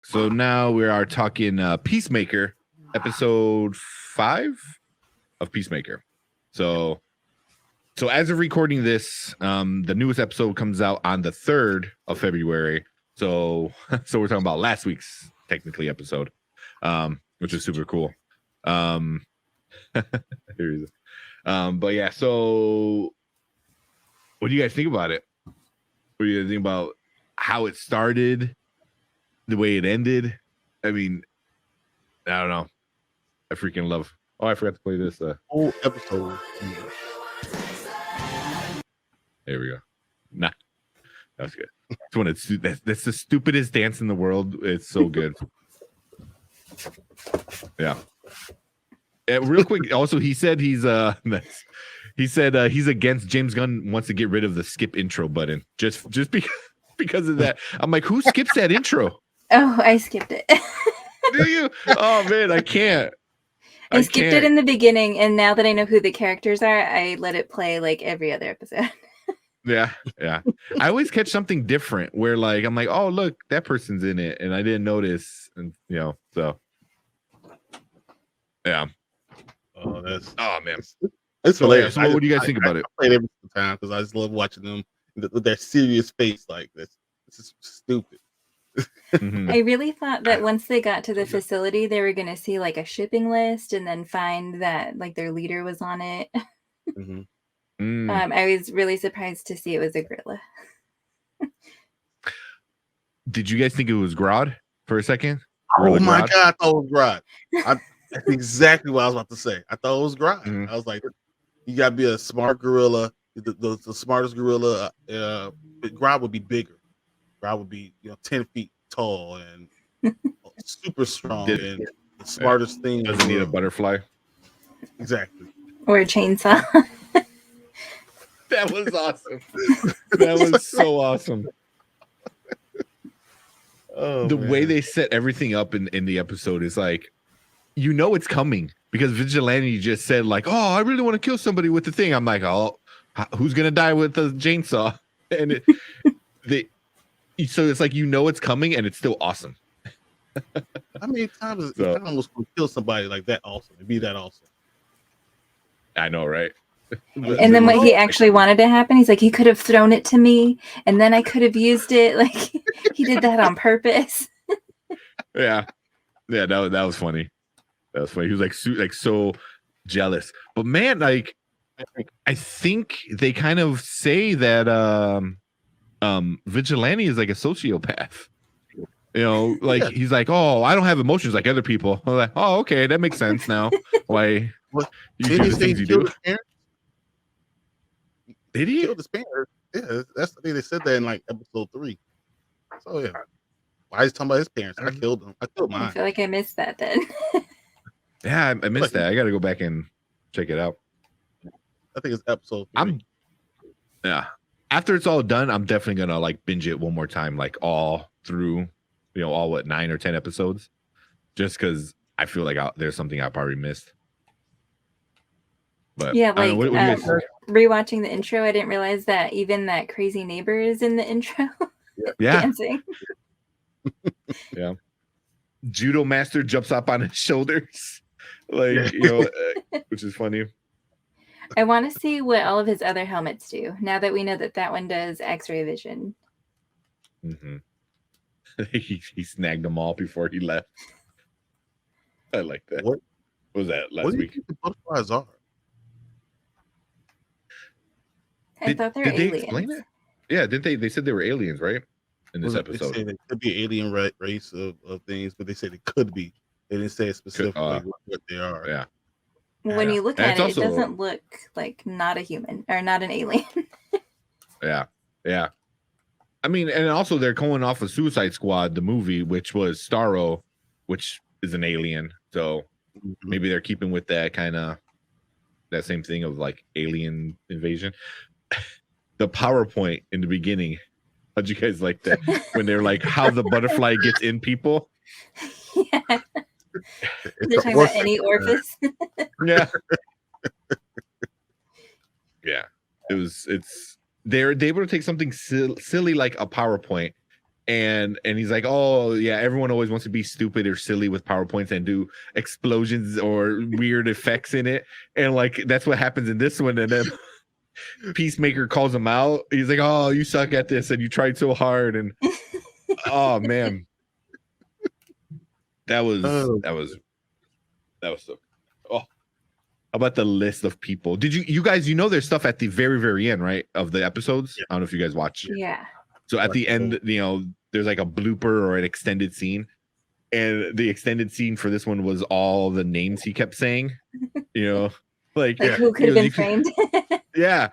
So now we are talking Peacemaker, episode 5 of Peacemaker. So as of recording this, the newest episode comes out on the 3rd of February. So we're talking about last week's technically episode, which is super cool. Here he is. But yeah, so what do you guys think about it? What do you guys think about how it started, the way it ended? I mean, I don't know. I freaking love. Oh, I forgot to play this whole episode. There we go. Nah, that's good. That's the stupidest dance in the world. It's so good. Yeah. Real quick. Also, he said he's he's against James Gunn wants to get rid of the skip intro button just because of that. I'm like, who skips that intro? Oh, I skipped it. Do you? Oh man, I can't. I skipped it in the beginning, and now that I know who the characters are, I let it play like every other episode. Yeah. I always catch something different where like I'm like, oh look, that person's in it, and I didn't notice, and so yeah. Oh, man. It's hilarious. So what do you guys think about it? I play it every time because I just love watching them with their serious face like this. This is stupid. Mm-hmm. I really thought that once they got to the facility, they were going to see like a shipping list and then find that like their leader was on it. Mm-hmm. I was really surprised to see it was a gorilla. Did you guys think it was Grodd for a second? Oh my God, I thought it was Grodd. That's exactly what I was about to say. I thought it was Grodd. Mm-hmm. I was like, you got to be a smart gorilla, the smartest gorilla. Grodd would be bigger. Grodd would be 10 feet tall and super strong and the smartest thing. Doesn't need a butterfly. Exactly. Or a chainsaw. That was awesome. That was so awesome. Oh, the way they set everything up in the episode is like, it's coming because Vigilante just said like, oh, I really want to kill somebody with the thing. I'm like, oh, who's gonna die with the chainsaw? And so it's like it's coming and it's still awesome. How many times is it almost gonna kill somebody like that? Awesome, it'd be that awesome. I know, right? And then what he actually wanted to happen, he's like, he could have thrown it to me, and then I could have used it. Like he did that on purpose. Yeah, that was funny. That was funny. He was like so jealous. But man, like I think they kind of say that Vigilante is like a sociopath. He's like, oh, I don't have emotions like other people. I'm like, oh, okay, that makes sense now. Why you do the things you do? Did he kill his parents? Yeah, that's the thing. They said that in like episode 3. So yeah, why is he talking about his parents? I killed them. I killed mine. I feel like I missed that then. Yeah, I missed that. I got to go back and check it out. I think it's episode 3. After it's all done, I'm definitely gonna like binge it one more time, like all through, all 9 or 10 episodes, just because I feel like there's something I probably missed. But yeah, like what do you guys think? Rewatching the intro, I didn't realize that even that crazy neighbor is in the intro. Yeah. Dancing. Yeah. Judo master jumps up on his shoulders, like which is funny. I want to see what all of his other helmets do. Now that we know that one does X-ray vision. Mm-hmm. he snagged them all before he left. I like that. What was that last week? What do you think the butterflies are? I thought they were aliens. They explain it? Yeah, didn't they? They said they were aliens, right? In this episode, they say they could be alien race of things, but they say they could be. They didn't say specifically what they are. Yeah. When you look at it, it doesn't look like not a human or not an alien. Yeah. I mean, and also they're going off of Suicide Squad, the movie, which was Starro, which is an alien. So maybe they're keeping with that kind of that same thing of like alien invasion. The PowerPoint in the beginning, how'd you guys like that? When they're like, how the butterfly gets in people? Yeah. They're talking about any orifice. Yeah. Yeah. They're able to take something silly like a PowerPoint and he's like, oh yeah, everyone always wants to be stupid or silly with PowerPoints and do explosions or weird effects in it, and like that's what happens in this one. And then Peacemaker calls him out. He's like, oh, you suck at this and you tried so hard. And oh man, that was so. Oh, how about the list of people? Did you guys, there's stuff at the very, very end, right, of the episodes? Yeah. I don't know if you guys watch. Yeah. So at the end, there's like a blooper or an extended scene. And the extended scene for this one was all the names he kept saying. Like who could have been framed? Yeah.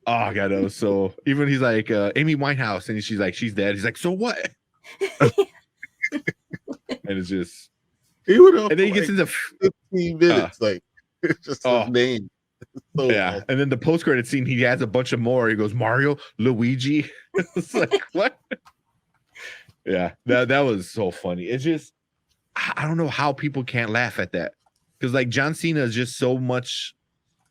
Oh god, that was so. Even he's like Amy Winehouse, and she's like, she's dead. He's like, so what? And it's just. And then he gets into 15 minutes, like it's just his name. So yeah, and then the post-credit scene, he has a bunch of more. He goes Mario, Luigi. It's like what? Yeah, that was so funny. It's just I don't know how people can't laugh at that, because like John Cena is just so much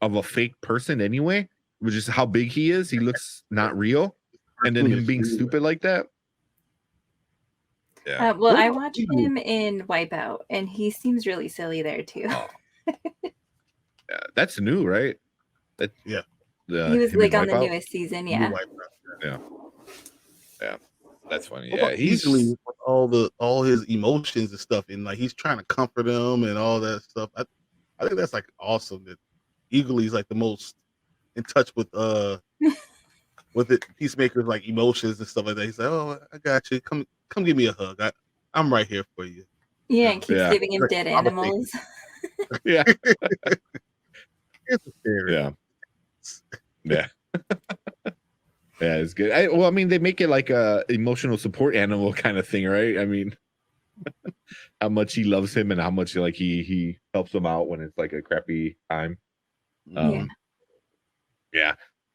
of a fake person anyway. Which is how big he is. He looks not real, and then him being stupid like that. Yeah. Well, I watched him in Wipeout, and he seems really silly there too. Oh. Yeah, that's new, right? Yeah. He was like on the newest season. Yeah. Yeah. That's funny. Yeah, he's easily all his emotions and stuff, and like he's trying to comfort him and all that stuff. I think that's like awesome. That Eagly's like the most in touch with it. Peacemaker's like emotions and stuff like that. He's like, oh, I got you. Come give me a hug. I'm right here for you. Yeah, and keeps giving him dead animals. Yeah. It's scary. Yeah. Yeah. Yeah, it's good. I mean, they make it like a emotional support animal kind of thing, right? I mean, how much he loves him and how much like he helps him out when it's like a crappy time. Yeah.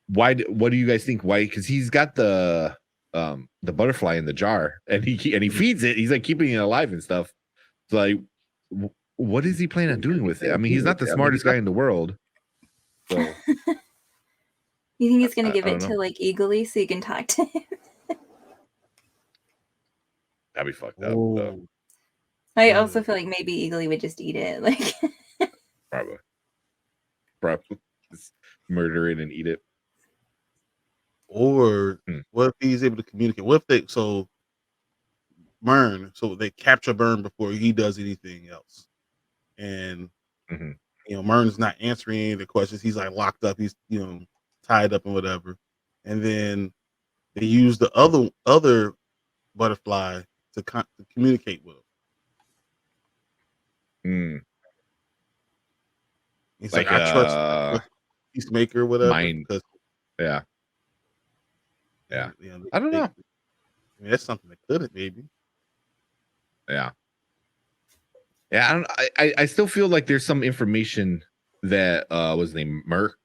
What do you guys think? Why? Because he's got the butterfly in the jar, and he feeds it. He's like keeping it alive and stuff. So like, what is he planning on doing with it? I mean, he's not the smartest guy in the world. So you think he's gonna give it to like Eagly so you can talk to him? That'd be fucked up. So. I also feel like maybe Eagly would just eat it, like probably just murder it and eat it. Or what if he's able to communicate? What if they they capture Mern before he does anything else, and Mern's not answering any of the questions. He's like locked up. He's tied up and whatever, and then they use the other butterfly to communicate with him. He's like I trust Peacemaker or whatever. Yeah. I don't know. I mean, that's something that could have maybe. Yeah. Yeah, I still feel like there's some information that was named Mern's,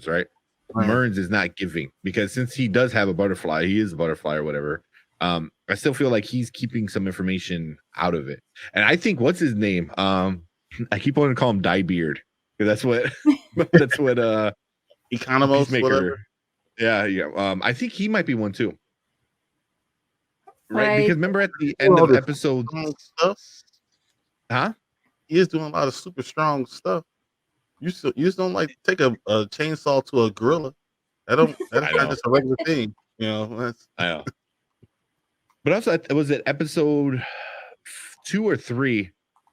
right? Mern's is not giving, because since he does have a butterfly, he is a butterfly or whatever. I still feel like he's keeping some information out of it. And I think what's his name? I keep wanting to call him Diebeard, because that's what Economos, whatever. Yeah. I think he might be one too. Right? Because remember at the end of episode stuff. Huh? He is doing a lot of super strong stuff. You just don't like take a chainsaw to a gorilla. That's not just a regular thing. I know. But also, was it episode 2 or 3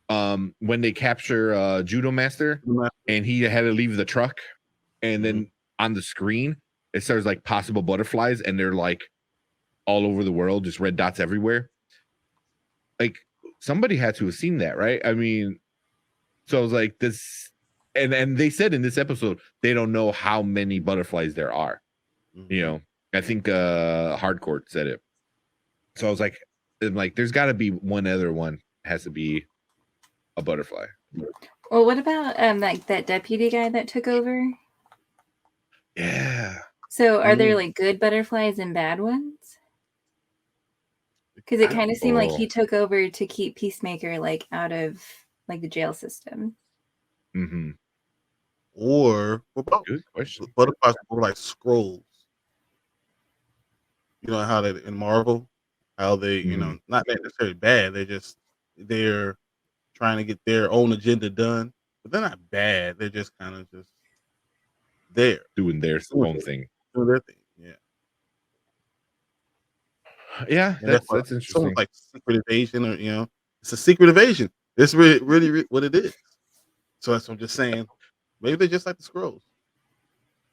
when they capture Judo Master and he had to leave the truck, and then on the screen it says like possible butterflies, and they're like all over the world, just red dots everywhere. Like somebody had to have seen that, right? I mean, so I was like this, and they said in this episode they don't know how many butterflies there are. I think Hardcore said it. So I was like, there's got to be one other one. Has to be a butterfly. Well, what about like that deputy guy that took over? Yeah. So are there like good butterflies and bad ones? Because it kind of seemed like he took over to keep Peacemaker like out of like the jail system. Or what about good question? Butterflies were like scrolls. you know how they in Marvel, how they Mhm. not necessarily bad. They're trying to get their own agenda done, but they're not bad. They're just kind of just there Doing their doing own thing. their thing. Yeah, Yeah, and that's why that's someone's interesting. like secret invasion, or it's a secret invasion. It's really what it is. So that's what I'm just saying. Maybe they're just like the scrolls.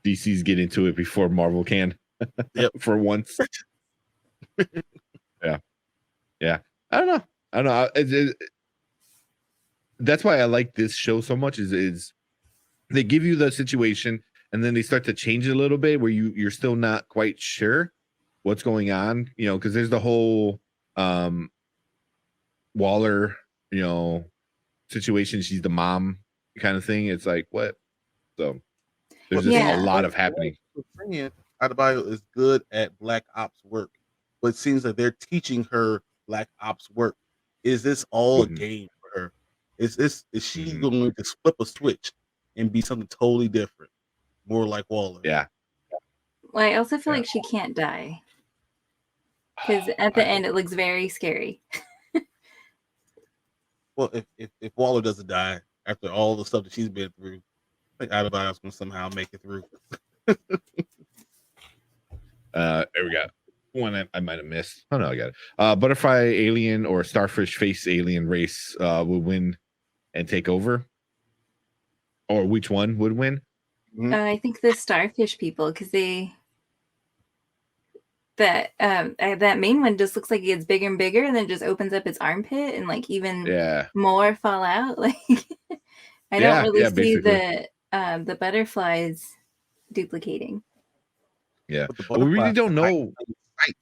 DC's get into it before Marvel can Yep. for once. Yeah. Yeah. I don't know. I don't know. That's why I like this show so much is they give you the situation and then they start to change it a little bit where you're still not quite sure what's going on, because there's the whole um Waller, situation. She's the mom kind of thing. It's like what? So Well, there's just a Yeah. lot of happening. saying Adebayo is good at Black Ops work, but it seems like they're teaching her Black Ops work. Is this all a Mhm. game for her? Is she Mhm. going to flip a switch and be something totally different, more like Waller? Yeah. Well, I also feel Yeah. like she can't die because at I the end hope. it looks very scary. Well, if Waller doesn't die after all the stuff that she's been through, I think Adebayo's going to somehow make it through. There we go. One I might have missed. Oh no, I got it. Butterfly alien or starfish face alien race will win and take over, or which one would win? I think the starfish people, because that main one just looks like it gets bigger and bigger, and then just opens up its armpit, and like even Yeah, more fall out. Like I don't yeah, really yeah. see Basically, the butterflies duplicating. yeah. But the But we really butterflies don't can hide in know. plain sight.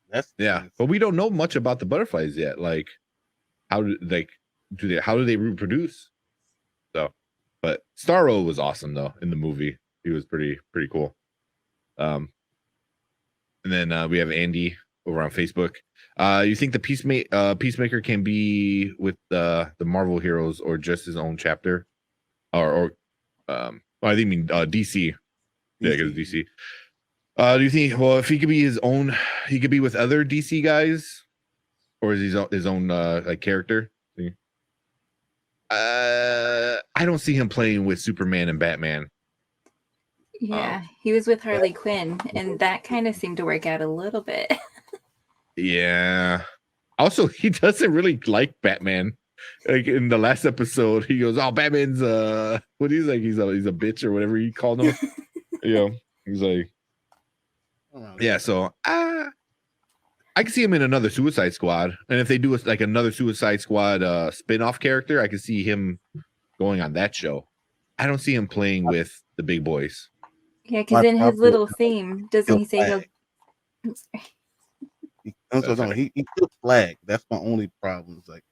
That's the Yeah, thing. but we don't know much about the butterflies yet. Like, how do they reproduce? So, but Starro was awesome though in the movie. He was pretty cool. Um, and then we have Andy over on Facebook. You think the Peacemaker can be with the Marvel heroes or just his own chapter, or well, I think mean DC. Yeah, because DC. Do you think? Well, if he could be his own, he could be with other DC guys, or is he his own like character? I don't see him playing with Superman and Batman. Yeah, he was with Harley Quinn, and that kind of seemed to work out a little bit. Yeah. Also, he doesn't really like Batman. Like in the last episode, he goes, "Oh, Batman's what he's like, he's a bitch or whatever he called him." He's like, yeah. So I can see him in another Suicide Squad, and if they do like another Suicide Squad spin-off character, I could see him going on that show. I don't see him playing with the big boys. Yeah, because in his little theme, doesn't he say he'll? He killed Flag. That's my only problem. It's like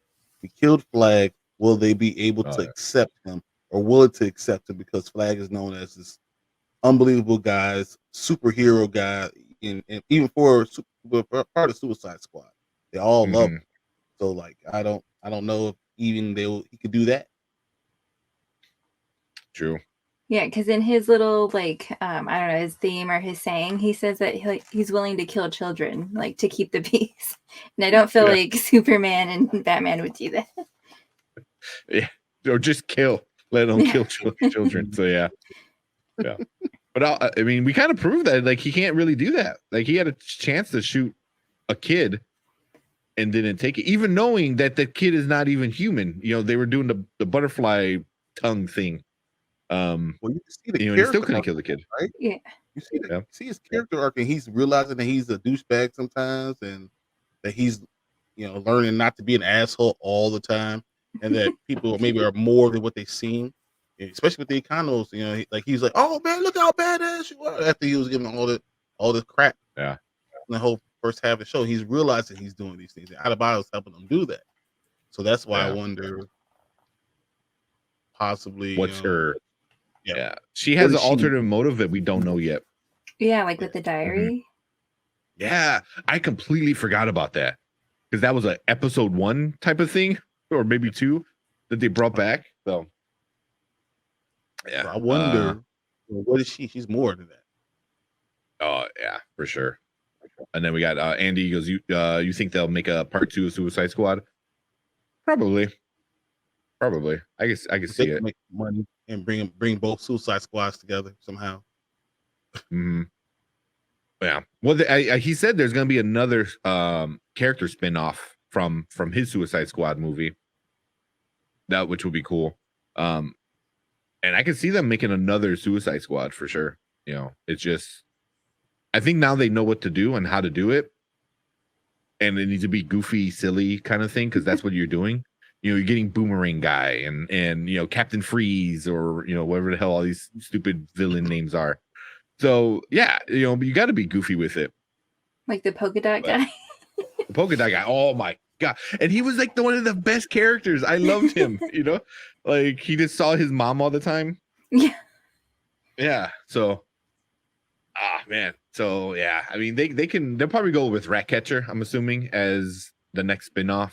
he killed Flag. Will they be able to accept him, or will it to accept him because Flag is known as this unbelievable guys, superhero guy, and even for part of Suicide Squad, they all love him. So like, I don't know if even he could do that. True. Yeah, because in his little like I don't know, his theme or his saying, he says that he's willing to kill children, like to keep the peace. And I don't feel like Superman and Batman would do that. Yeah, or just let them kill children. So yeah. But I mean, we kind of proved that like he can't really do that. Like he had a chance to shoot a kid and didn't take it, even knowing that the kid is not even human. They were doing the butterfly tongue thing. Well, you can see the and he still couldn't kill the kid, right? Yeah. You see his character arc, and he's realizing that he's a douchebag sometimes, and that he's learning not to be an asshole all the time, and that people maybe are more than what they seem. Especially with the Econos, he's like, "Oh man, look how badass you are!" After he was giving all the crap, in the whole first half of the show, he's realizing he's doing these things. Adebayo's helping him do that, so that's why I wonder, possibly, what's her. Yeah, she has an alternative motive that we don't know yet. Yeah, like with the diary. Yeah, I completely forgot about that because that was an episode 1 type of thing, or maybe 2 that they brought back. So yeah, so I wonder, what is she? She's more than that. Oh yeah, for sure. And then we got Andy goes, you think they'll make a part 2 of Suicide Squad? Probably. I guess I can They see can it. make money and bring both Suicide Squads together somehow. Mm-hmm. Yeah. Well, he said there's going to be another character spinoff from his Suicide Squad movie. Which would be cool. And I can see them making another Suicide Squad for sure. You know, it's just, I think now they know what to do and how to do it. And it needs to be goofy, silly kind of thing, because that's what you're doing. You know, you're getting Boomerang Guy and you know, Captain Freeze, or you know, whatever the hell all these stupid villain names are. So yeah, you know, but you got to be goofy with it. Like the polka dot guy. The polka dot guy. Oh my god! And he was like one of the best characters. I loved him. You know, like he just saw his mom all the time. Yeah. Yeah. So, man. So yeah, I mean, they'll probably go with Ratcatcher, I'm assuming, as the next spinoff,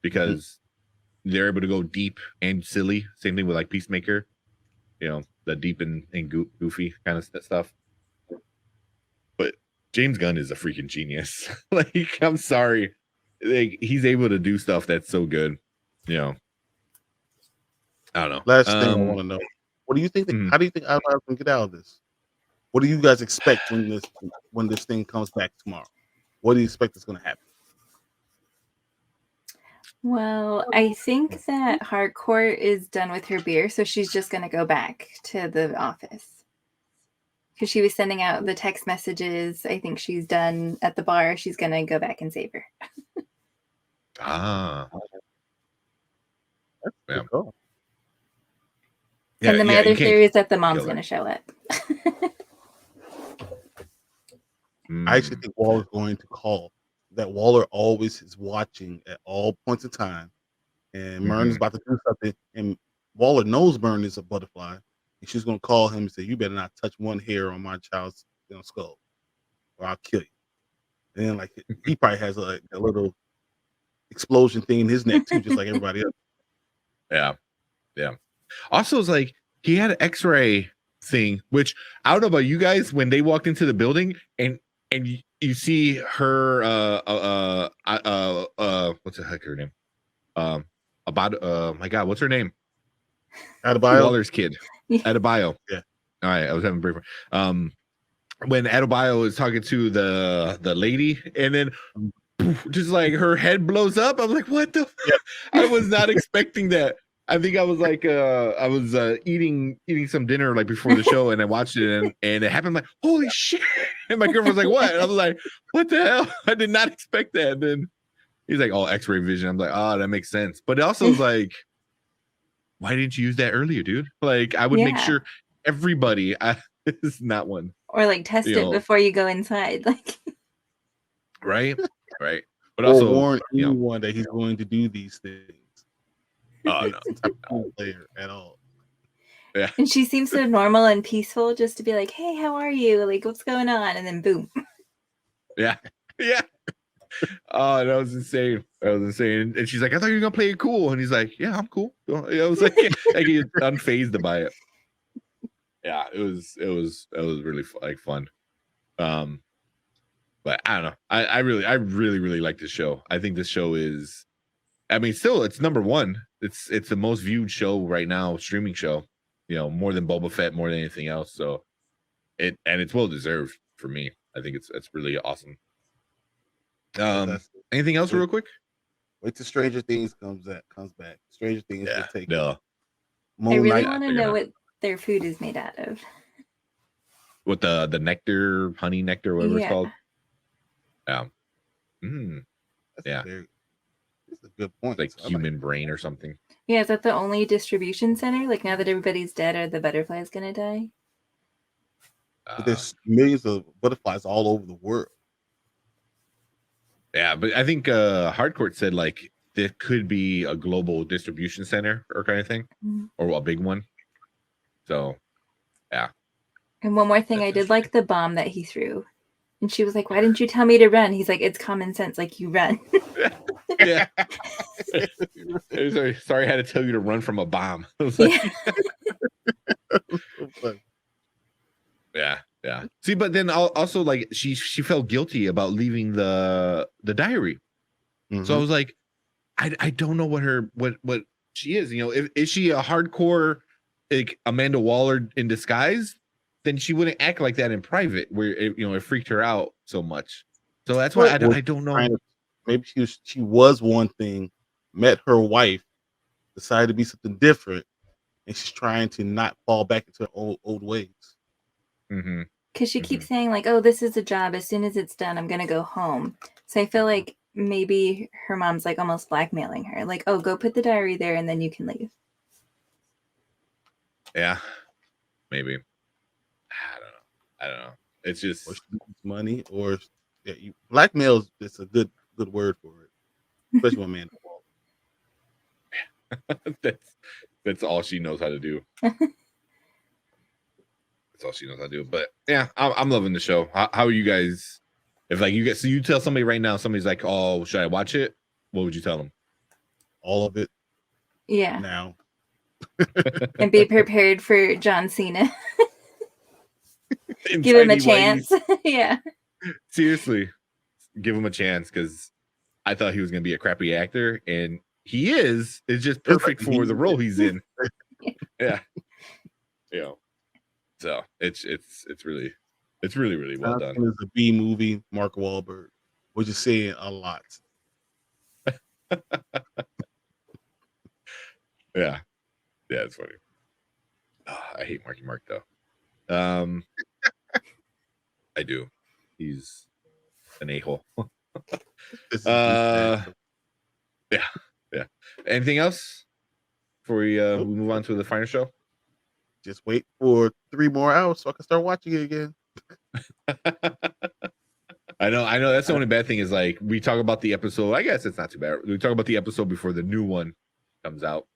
because they're able to go deep and silly. Same thing with like Peacemaker. You know, the deep and goofy kind of stuff. But James Gunn is a freaking genius. Like, I'm sorry, like he's able to do stuff that's so good. You know, I don't know. Last thing I want to know: what do you think? How do you think Outlier can get out of this? What do you guys expect when this thing comes back tomorrow? What do you expect is going to happen? Well, I think that Hardcore is done with her beer, so she's just going to go back to the office. Because she was sending out the text messages. I think she's done at the bar. She's going to go back and save her. That's Yeah. cool. And then my other theory is that the mom's going to show up. I actually think Waller's going to call. That Waller always is watching at all points of time, and Mern is about to do something, and Waller knows Mern is a butterfly, and she's going to call him and say, "You better not touch one hair on my child's skull, or I'll kill you." And then, like, he probably has a little explosion thing in his neck too, just like everybody else. Yeah. Also, it's like he had an X-ray thing, which I don't know about you guys. When they walked into the building and you see her, what's the heck her name? My God, what's her name? Adebayo. Waller's kid. Adebayo. Yeah. All right, I was having a break. When Adebayo is talking to the lady, and then just like her head blows up. I'm like, what the? Yep. I was not expecting that. I think I was like, I was eating some dinner like before the show, and I watched it, and it happened. Like, holy shit! And my girlfriend was like, what? And I was like, what the hell? I did not expect that. And then he's like, oh, X-ray vision. I'm like, oh, that makes sense. But it also was like, why didn't you use that earlier, dude? Like, I would make sure everybody. This is not one. Or like test it before you go inside, like. Right. But or also warn anyone that he's going to do these things. No. Player at all. Yeah. And she seems so normal and peaceful, just to be like, "Hey, how are you? Like, what's going on?" And then boom. Yeah. Oh, that was insane. And she's like, "I thought you were gonna play it cool," and he's like, "Yeah, I'm cool." I was like, like he's unfazed by it. Yeah, it was really fun. But I don't know. I really like this show. I think this show is, I mean, still it's number one. It's the most viewed show right now, streaming show. You know, more than Boba Fett, more than anything else. So it's well deserved for me. I think it's really awesome. Anything else real quick? Wait till Stranger Things comes back. Stranger Things will take I really want to know what their food is made out of. What the nectar, honey nectar, whatever it's called. Yeah. That's a good point. Like human brain or something. Yeah, is that the only distribution center? Like, now that everybody's dead, are the butterflies gonna die? But there's millions of butterflies all over the world. Yeah, but I think Hardcourt said like there could be a global distribution center or kind of thing, or a big one. So, yeah. And one more thing, I did like the bomb that he threw. And she was like, "Why didn't you tell me to run?" He's like, "It's common sense. Like, you run." Yeah. Sorry, I had to tell you to run from a bomb. I was like, yeah, Yeah. See, but then also like she felt guilty about leaving the diary. So I was like, I don't know what she is. You know, is she a hardcore like Amanda Waller in disguise? Then she wouldn't act like that in private, where it freaked her out so much. So that's why I don't know. Maybe she was one thing, met her wife, decided to be something different, and she's trying to not fall back into her old ways. Because she keeps saying like, "Oh, this is a job. As soon as it's done, I'm gonna go home." So I feel like maybe her mom's like almost blackmailing her, like, "Oh, go put the diary there, and then you can leave." Yeah, maybe. I don't know. It's just Or she needs money, or blackmail is a good word for it, especially when man. that's all she knows how to do. That's all she knows how to do. But yeah, I'm loving the show. How are you guys? If like you you tell somebody right now, somebody's like, "Oh, should I watch it?" What would you tell them? All of it. Yeah. Now. And be prepared for John Cena. Give him a chance. Yeah. Seriously, give him a chance because I thought he was going to be a crappy actor, and he is. It's just perfect for the role he's in. Yeah. So it's really well done. It's a B movie. Mark Wahlberg, which is saying a lot. Yeah, it's funny. Oh, I hate Marky Mark though. I do. He's an a-hole. Yeah. Anything else before we move on to the final show? Just wait for 3 more hours so I can start watching it again. I know. That's the only bad thing is like we talk about the episode. I guess it's not too bad. We talk about the episode before the new one comes out.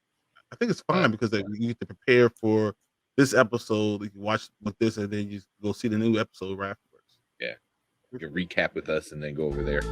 I think it's fine because you get to prepare for this episode. You can watch with this, and then you go see the new episode right afterwards. Yeah, you can recap with us and then go over there.